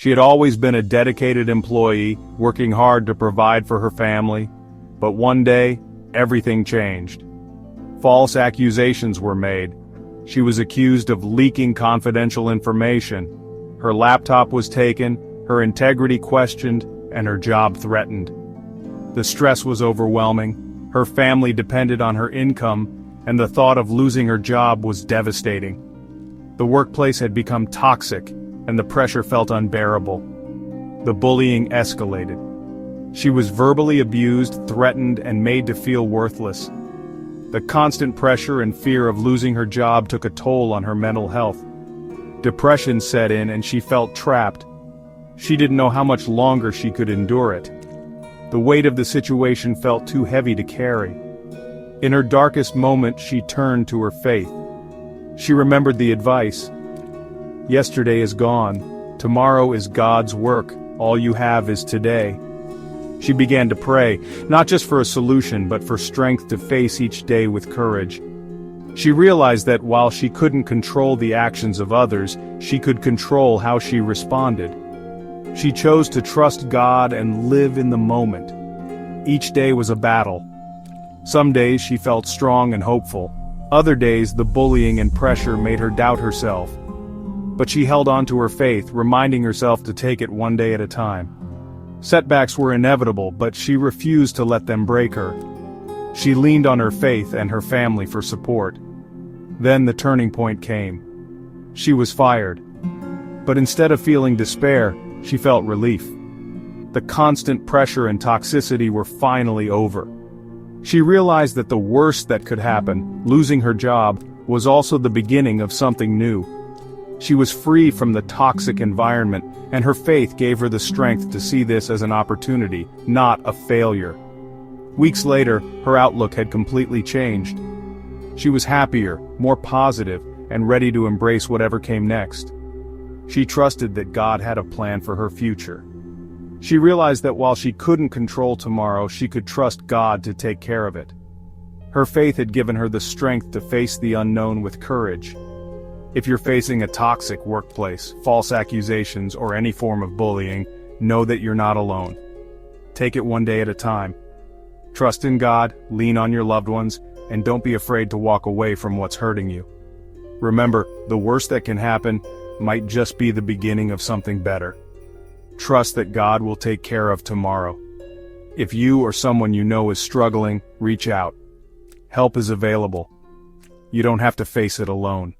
She had always been a dedicated employee, working hard to provide for her family. But one day, everything changed. False accusations were made. She was accused of leaking confidential information. Her laptop was taken, her integrity questioned, and her job threatened. The stress was overwhelming. Her family depended on her income, and the thought of losing her job was devastating. The workplace had become toxic, and the pressure felt unbearable. The bullying escalated. She was verbally abused, threatened, and made to feel worthless. The constant pressure and fear of losing her job took a toll on her mental health. Depression set in and she felt trapped. She didn't know how much longer she could endure it. The weight of the situation felt too heavy to carry. In her darkest moment, she turned to her faith. She remembered the advice. Yesterday is gone. Tomorrow is God's work. All you have is today. She began to pray, not just for a solution, but for strength to face each day with courage. She realized that while she couldn't control the actions of others, she could control how she responded. She chose to trust God and live in the moment. Each day was a battle. Some days she felt strong and hopeful. Other days the bullying and pressure made her doubt herself. But she held on to her faith, reminding herself to take it one day at a time. Setbacks were inevitable, but she refused to let them break her. She leaned on her faith and her family for support. Then the turning point came. She was fired. But instead of feeling despair, she felt relief. The constant pressure and toxicity were finally over. She realized that the worst that could happen, losing her job, was also the beginning of something new. She was free from the toxic environment, and her faith gave her the strength to see this as an opportunity, not a failure. Weeks later, her outlook had completely changed. She was happier, more positive, and ready to embrace whatever came next. She trusted that God had a plan for her future. She realized that while she couldn't control tomorrow, she could trust God to take care of it. Her faith had given her the strength to face the unknown with courage. If you're facing a toxic workplace, false accusations, or any form of bullying, know that you're not alone. Take it one day at a time. Trust in God, lean on your loved ones, and don't be afraid to walk away from what's hurting you. Remember, the worst that can happen might just be the beginning of something better. Trust that God will take care of tomorrow. If you or someone you know is struggling, reach out. Help is available. You don't have to face it alone.